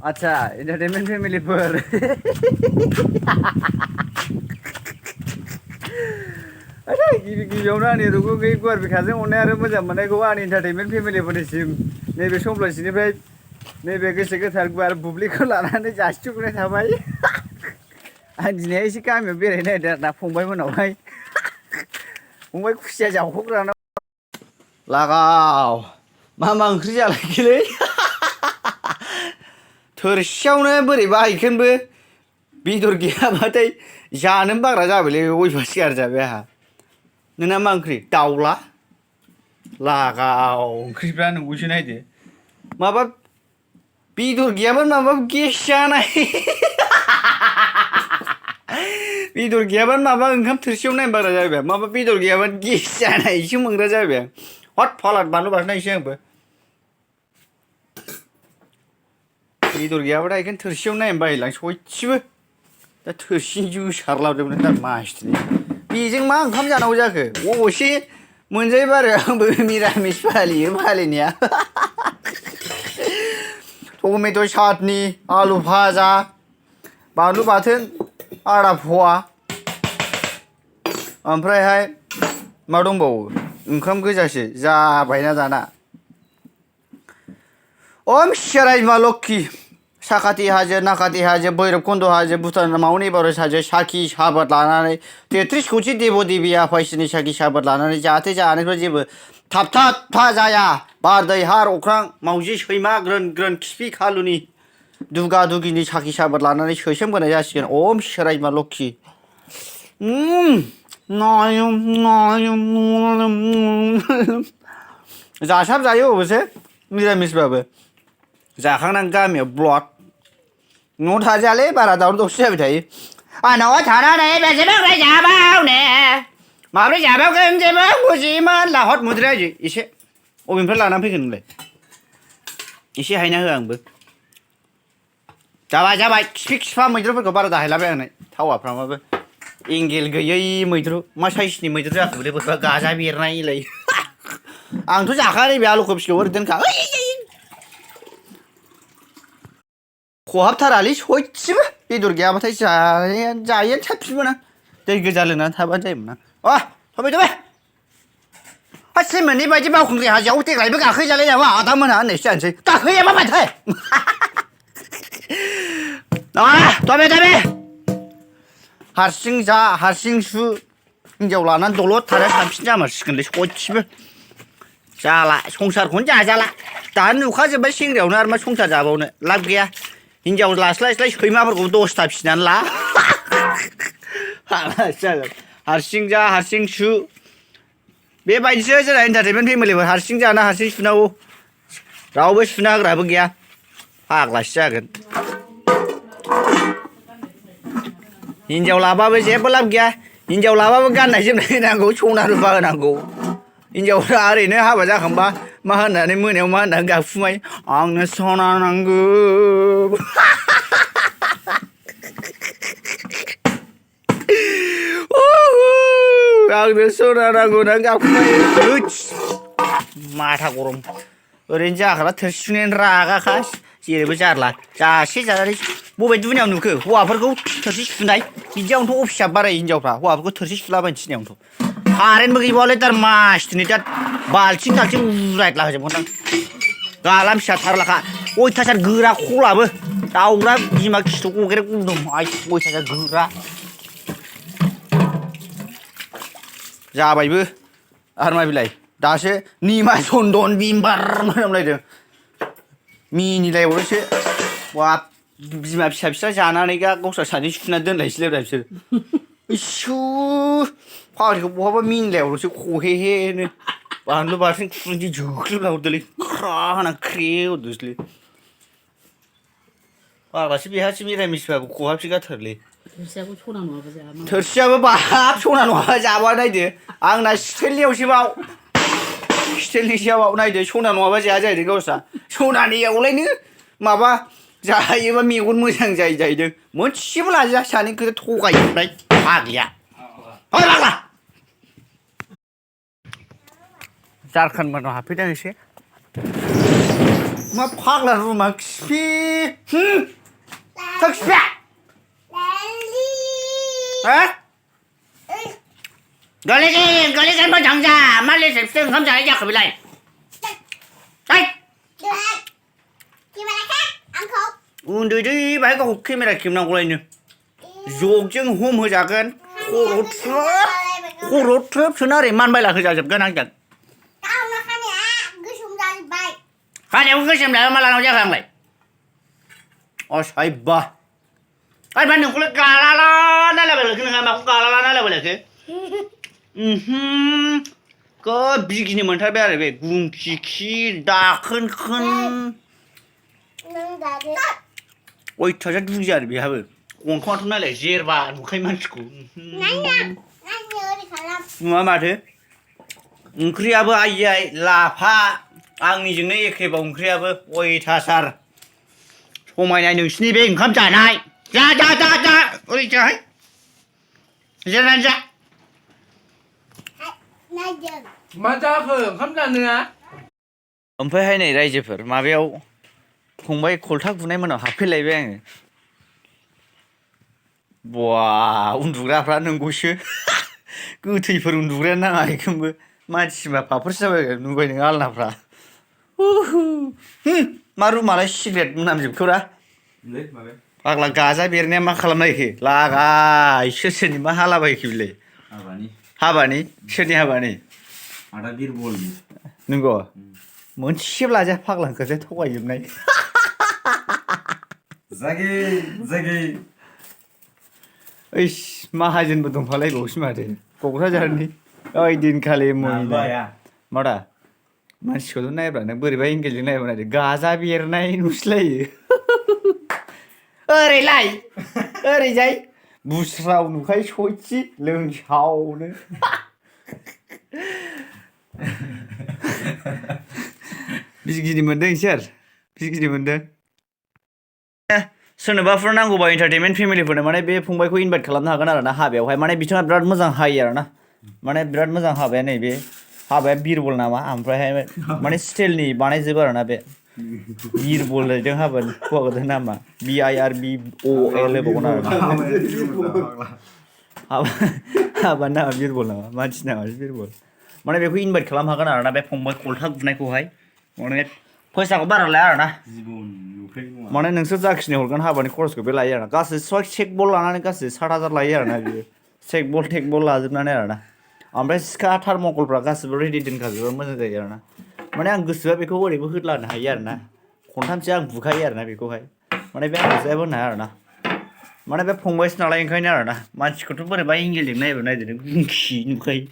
आच्छा एन्टारटेनमेन्ट फेमिलिफोर गिबियावनो आंनि रुगु गैयै गुवार बिखाजों अननाय आरो मोजां मोननायखौ आंनि एन्टारटेनमेन्ट फेमिलिफोरनिसिम नैबे समप्लासिनिफ्राय नैबे गोसो गोथार गुवार बुब्लिखौ लानानै जासिहरनाय थाबाय। आं दिनै एसे गामियाव बेरायनो नागिरदों आरोना फंबायमोनावहाय फंबाय खुसिया जावख'ग्रानाव लागाव मा ओंख्रि जालायखोलै थोरसियावनो बोरै बाहायखोनबो बेदर गैयाबाथाय जानोनो बाग्रा जाबायलै अयभास गारजाबाय आंहा। नोंना मा ओंख्रि दाउला लागाव ओंख्रिफ्रा नोंबोसो नायदो माबा बेदर गैयामोन माबा गेस जानाय बेदर गैयाबानो माबा ओंखाम थोरसियाव नायनो बाग्रा जाबाय माबा बेदर गैयाबानो गेस जानायसो मोनग्रा जाबाय आं हथ फालाद बानलु बाथोन नायसै आंबो बेदर गैयाबाथाय बेखायनो थोरसियाव नायनो बायोलां सयथिबो दा थोरसिनि जोसारलाजोबनो दा मासथिनि बेजों मा ओंखाम जानांगौ जाखो अबसे मोनजायो बारो आंबो मिरामिस फालियो फालिनाया टमेट' चाटनि आलु भाजा बानलु बाथोन आदा फवा ओमफ्रायहाय मा दंबावो ओंखाम गोजासो जाबायना दाना ओम शिराय बिमा लोक्षि साखाथि हाजो नाखाथि हाजो भैरबकुन्द हाजो भुटान माउन्ट एभारेस्ट हाजो साखि साबोद लानानै 33 कौटि देव देबि आफा इसोरनि साखि साबोद लानानै जाहाथे जानायफ्राव जेबो थाबथा जाया बार दै हा अख्रां मावजि सैमा ग्रोन ग्रोन खिफि खालुनि दुगा दुगिनि साखि साबोद लानानै सैसोमबोनाय जासिगोन ओम शिराय बिमा लोक्षि जासाब जायो अबसे मिरामिसबाबो जाखांनानै गामियाव ब्लद न'आव थाजायालै बारा दावराव दावसि जाबाय थायो न'आव थानानै बेसेबां जाबावनो माब्रै जाबावगोन जेबो बुजिमोन लाहद मुद्राया एसे अबेनिफ्राय लानानै फैगोन नोंलाय एसे हायना हो आंबो जाबाय खिफि खिफा मैद्रुफोरखौ बारा दाहायलाबायनानै थावाफ्रामाबो एंगेल गैयै मैद्रु मा साइसनि मैद्रु जाखोलै बोरैबा गाजा बेरनायलाय आंथ' जाखाया बे आलुखौ फिसौ ओरै दोनखा खहाबथारालै सयथिबो बेदर गैयाबाथाय जायो साबसिनमोन आं दै गोजा लोंनानै थाबानो जायोमोन आं थबाय सेमोननि बायदि बावखुंग्रि हाजोआव देग्लायबो गाखोजालाय नामा आदामोनहा होननायसो जानोसै गाखोयाबा माथो थबाय हारसिं जा हारसिं सु हिनजाव लानानै दलद थानाया साबसिन जामारसिगोनलै सयथिबो जाला संसारखौनो जाजाला दानो नुखाजोब्बाय सेंग्रायावनो आरो मा संसार जाबावनो लाब गैया हिनजाव लास्लायस्लाय सैमाफोरखौ 10ता फिसिनानै ला जागोन हारसिं जा हारसिं सु बेबायदिसो जोंना एन्टारटेनमेन्ट फेमिलिफोर हारसिं जाना हारसिं सुनांगौ रावबो सुना होग्राबो गैया फाग्लासो जागोन हिनजाव लाबाबो जेबो लाब गैया हिनजाव लाबाबो गाननाय जोमनाय होनांगौ सना रुफा होनांगौ हिनजावफ्रा ओरैनो हाबा जाखांबा मा होननानै मोनायाव मा होननानै गाबखुमायो आंनो सना नांगौ आंनो सना नांगौ होननानै गाबखुमायो माथा गरम ओरैनो जाखाला थोरसि सुनायानो रागाखा जेरैबो जारला जासे जानानै बबे दुनियाव नुखो हौवाफोरखौ थोरसि सुनाय बिदियावनोथ' अफिसाव बारायो हिनजावफ्रा हौवाफोरखौ थोरसि सुलाबायनो थिनायावनोथ' कारेन्टबो गैबावालै तार मासदिनि दा बाल्थिं थाल्थिं उरायद्ला होजोबगोन आं गालाम फिसा थारलाखा अयथासार गोरा खलाबो दाउरा बिमा खिथु गग्रे गुदुं अयथासार गोरा जाबायबो आरो मा बिलाय दासो निमा चन्दन बिमबार मोनामलायदों मिनिलायबावोसो बाब बिमा फिसा जानानै गावस्रा सानै सुना दोनलायसैलाय बिसोर इसु फाग्लिखौ बहाबा मिनिलायावल'सो खहेहेनो बानलु बाथोन खुरैसे जोख्लोबना हरदोलै ख्रा होना ख्रे हरदोसैलै फाग्लासो बेहासो मिरामिसबाबो खहाबसो गारथारोलै थोरसियाबो बाब सना नङाबा जाबा नायदो आंना स्टिलनियावसोबाव नायदो सना नङाबा जाया जाहैदों गावस्रा सनानियावलायनो माबा जायोबा मेगन मोजां जायो जाहैदों मोनसेबो लाजाया सानै खोथा थगायजोबनाय फाग्लिया फाग्ला जारखान मोनाव हाबफैदों एसे मा फाग्ला रुमा खिफि था खिफिया ha गोलैगोन मोजां जा मा लेसेबसो ओंखाम जानाय जाखो बेलाय उन्दुदै बाहाय गावखौ केमेरा खेबनांगौलायनो जगजों हम होजागोन खर' थ्रोब सोना ओरै मानबायला होजाजोबगोन आंजों खानायाव गोसोम लाया मा लानांगौ जाखो आंलाय असायबा आइ मा नोंखौलाय गालाला नायलाबायलायखो नोंहा माखौ गालाला नायलाबायलायखो बिगिनो मोनथारबाय आरो बे गुंखि खि दाखोन खोन अयथासार दुगि आरो बेहाबो गन्थङाथ' नायलाय जेरबा नुखायो मानसिखौ नुवा माथो ओंख्रियाबो आइयै लाफा आंनिजोंनो एखेबाव ओंख्रियाबो अयथासार समायनाय नोंसिनि बे ओंखाम जानाय जा ओरै जाहाय जिरायनानै जा मा जाखो ओंखाम जानोआ ओमफ्रायहाय नै रायजोफोर माबायाव फंबाय खलथा गुनाय मोनाव हाबफैलायबाय आङो बवा उन्दुग्राफ्रा नोंगौसो गोथैफोर उन्दुग्रायानो नाङा एखोमबो मानसिबा फाफोरसो जाबाय नुबाय नोङो आलनाफ्रा मा रुमालाय सिग्रेट मोनामजोबखौरा फाग्ला गाजा बेरनाया मा खालामनायखो लागाय सोरनि मा हालाबायखो बिलाय हाबानि सोरनि हाबानि आदा बिरबलनि नंगौ मोनसेबो लाजाया फाग्ला गोजा थगायजोबनाय जागे ओइस माहाजोनबो दंफालायबावसो माथो क'क्राझारनि ओइ दिनखालि मादा मानसिखौल' नायब्रा नों बोरैबा एंगेलजों नायब्रा नायदो गाजा बेरनाय नुसैलायो ओरैलाय ओरैजाय बुस्राव नुखायो सयथि लोंसावनो बिगिनि मोनदों सोर बिगिनि मोनदों सोरनोबाफोर नांगौबा एन्टारटेनमेन्ट फेमिलिफोरनो माने बे फंबायखौ इनभाइट खालामनो हागोन आरो ना हाबायावहाय माने बिथाङा बिराद मोजां हायो आरो ना माने बिराद मोजां हाबाया नैबे हाबाया बिरबल नामा ओमफ्रायहाय माने स्टाइलनि बानायजोबो आरो ना बे बिरबल जाहैदों हाबानि हौवा गोदान नामा BIRBOL होबावगोन आरो हाबानि नामा बिरबल नामा मानसि नामासो बिरबल माने बेखौ इनभाइट खालामनो हागोन आरो ना बे फंबाय खलथा गुनायखौहाय माने फैसाखौ बारा लाया आरो ना माने नोंसोर जाखिनि हरगोन हाबानि खरसखौ बे लायो आरो गासै चेक बल लानानै गासै 7,000 लायो आरो ना बियो चेक बल टेक बल लाजोबनानै आरो ना ओमफ्राय सिखा थार्मकलफ्रा गासिबो रेडि दोनखाजोबा मोजां जायो आरो ना माने आं गोसोबा बेखौ ओरैबो होद्लानो हायो आरो ना खनथामसो आं बुखायो आरो ना बेखौहाय माने बे आं जायाबो होनो हाया आरो ना माने बे फंबायसो नालाय ओंखायनो आरो ना मानसिखौथ' बोरैबा एंगेलजों नायबा नायदो नों गुंखि नुखायो